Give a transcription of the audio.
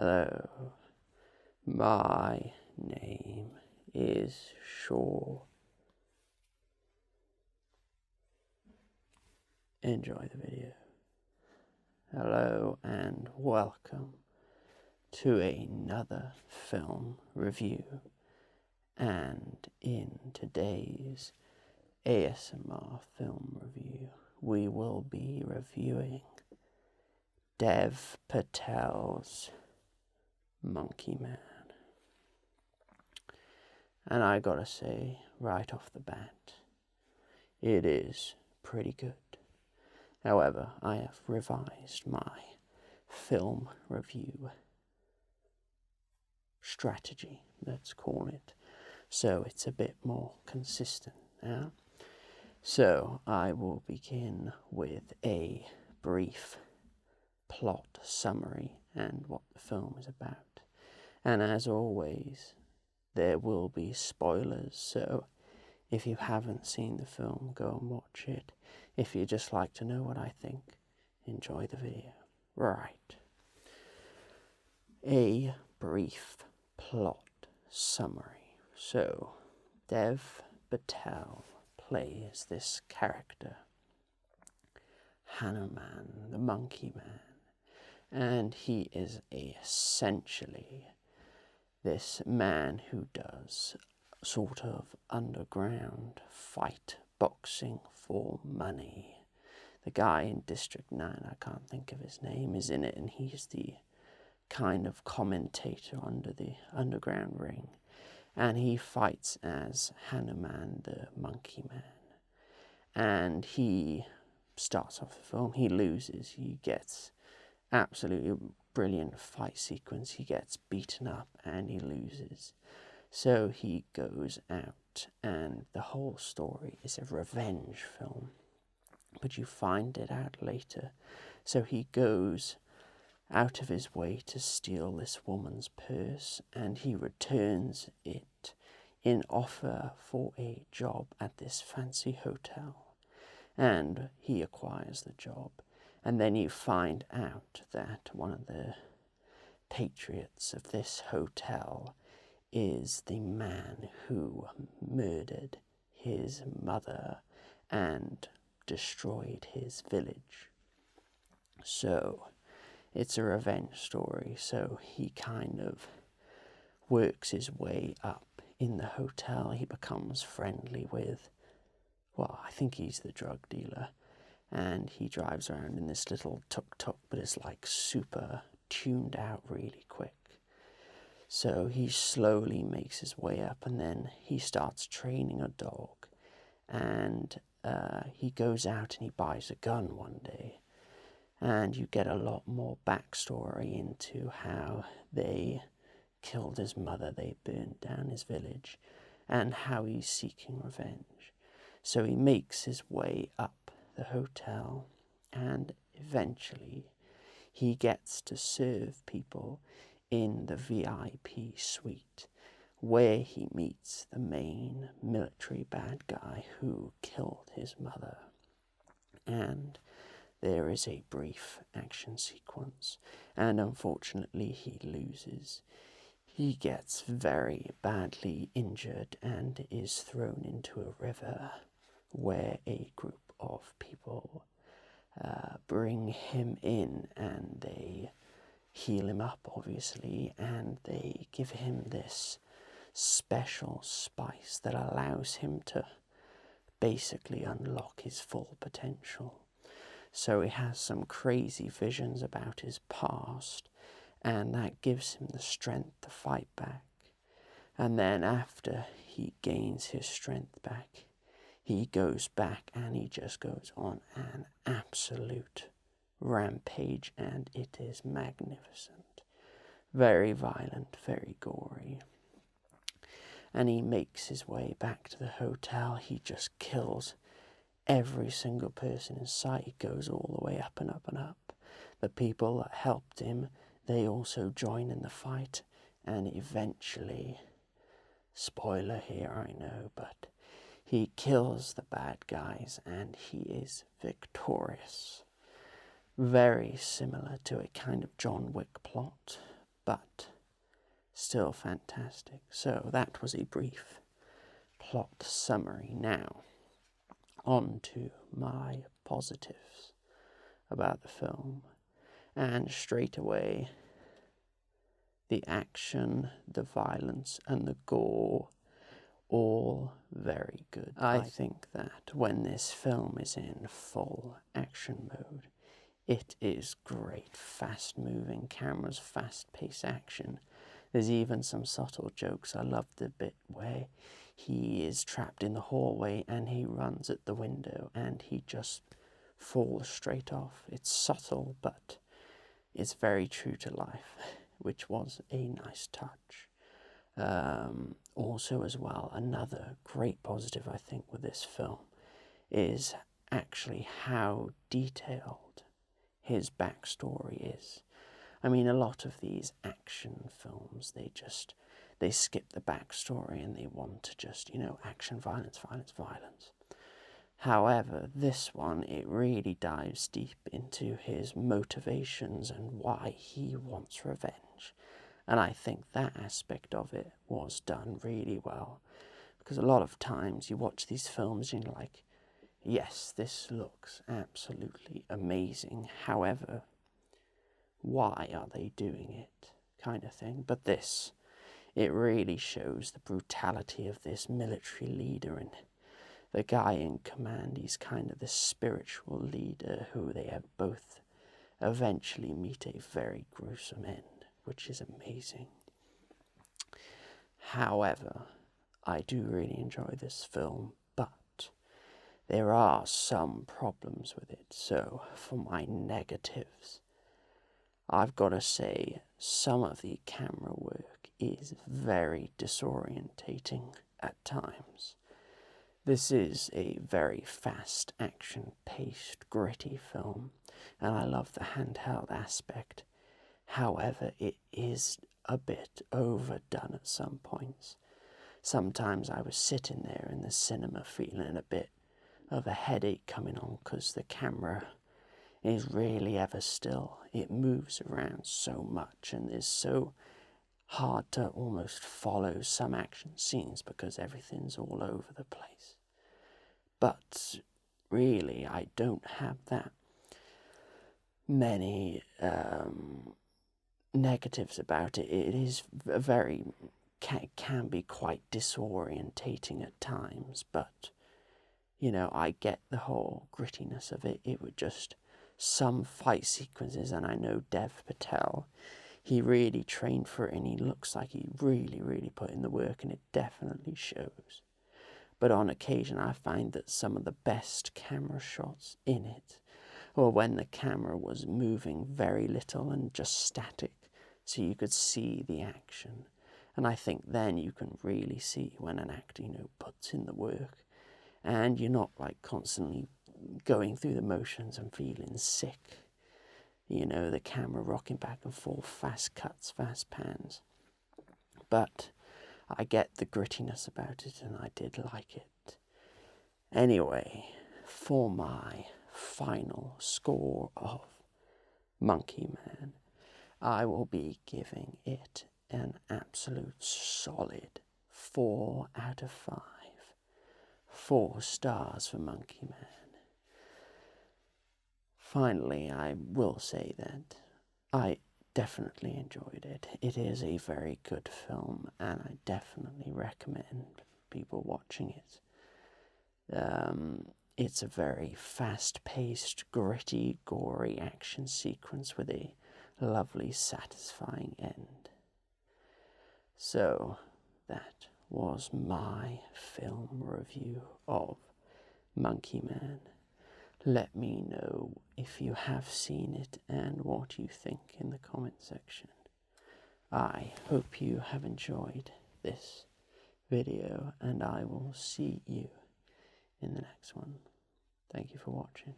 Hello, my name is Shure. Enjoy the video. Hello and welcome to another film review, and in today's ASMR film review we will be reviewing Dev Patel's Monkey Man. And I gotta say, right off the bat, it is pretty good. However, I have revised my film review strategy, let's call it, so it's a bit more consistent now. So I will begin with a brief plot summary and what the film is about. And as always, there will be spoilers, so if you haven't seen the film, go and watch it. If you just like to know what I think, enjoy the video. Right. A brief plot summary. So, Dev Patel plays this character, Hanuman, the Monkey Man, and he is essentially this man who does sort of underground fight boxing for money. The guy in District 9, I can't think of his name, is in it, and he's the kind of commentator under the underground ring. And he fights as Hanuman, the Monkey Man. And he starts off the film, he loses, he gets absolutely brilliant fight sequence, he gets beaten up and he loses. So he goes out, and the whole story is a revenge film, but you find it out later. So he goes out of his way to steal this woman's purse, and he returns it in offer for a job at this fancy hotel, and he acquires the job. And then you find out that one of the patriots of this hotel is the man who murdered his mother and destroyed his village. So it's a revenge story, so he kind of works his way up in the hotel. He becomes friendly with, well, I think he's the drug dealer, and he drives around in this little tuk-tuk, but it's like super tuned out really quick. So he slowly makes his way up, and then he starts training a dog, and he goes out and he buys a gun one day, and you get a lot more backstory into how they killed his mother, they burned down his village, and how he's seeking revenge. So he makes his way up the hotel, and eventually he gets to serve people in the VIP suite, where he meets the main military bad guy who killed his mother. And there is a brief action sequence, and unfortunately he loses. He gets very badly injured and is thrown into a river, where a group of people bring him in, and they heal him up, obviously, and they give him this special spice that allows him to basically unlock his full potential. So he has some crazy visions about his past, and that gives him the strength to fight back. And then after he gains his strength back, he goes back and he just goes on an absolute rampage, and it is magnificent. Very violent, very gory. And he makes his way back to the hotel. He just kills every single person in sight. He goes all the way up and up and up. The people that helped him, they also join in the fight, and eventually, spoiler here, I know, but he kills the bad guys and he is victorious. Very similar to a kind of John Wick plot, but still fantastic. So that was a brief plot summary. Now, on to my positives about the film. And straight away, the action, the violence, and the gore, all very good. I think that when this film is in full action mode, it is great, fast-moving cameras, fast-paced action. There's even some subtle jokes. I love the bit where he is trapped in the hallway and he runs at the window and he just falls straight off. It's subtle, but it's very true to life, which was a nice touch. Also as well, another great positive I think with this film is actually how detailed his backstory is. I mean, a lot of these action films, they skip the backstory and they want to just, action, violence, violence, violence. However, this one, it really dives deep into his motivations and why he wants revenge. And I think that aspect of it was done really well. Because a lot of times you watch these films and you're like, yes, this looks absolutely amazing. However, why are they doing it? Kind of thing. But this, it really shows the brutality of this military leader and the guy in command. He's kind of the spiritual leader who they have both eventually meet a very gruesome end, which is amazing. However, I do really enjoy this film, but there are some problems with it. So for my negatives, I've got to say some of the camera work is very disorientating at times. This is a very fast, action-paced, gritty film, and I love the handheld aspect. However, it is a bit overdone at some points. Sometimes I was sitting there in the cinema feeling a bit of a headache coming on because the camera is really ever still. It moves around so much and is so hard to almost follow some action scenes because everything's all over the place. But really, I don't have that many negatives about it. It is can be quite disorientating at times, but I get the whole grittiness of it. It would just some fight sequences, and I know Dev Patel, he really trained for it and he looks like he really put in the work, and it definitely shows. But on occasion I find that some of the best camera shots in it were when the camera was moving very little and just static, so you could see the action. And I think then you can really see when an actor, puts in the work, and you're not like constantly going through the motions and feeling sick. The camera rocking back and forth, fast cuts, fast pans. But I get the grittiness about it, and I did like it. Anyway, for my final score of Monkey Man, I will be giving it an absolute solid 4 out of 5. 4 stars for Monkey Man. Finally, I will say that I definitely enjoyed it. It is a very good film, and I definitely recommend people watching it. It's a very fast-paced, gritty, gory action sequence with a lovely, satisfying end. So, that was my film review of Monkey Man. Let me know if you have seen it and what you think in the comment section. I hope you have enjoyed this video, and I will see you in the next one. Thank you for watching.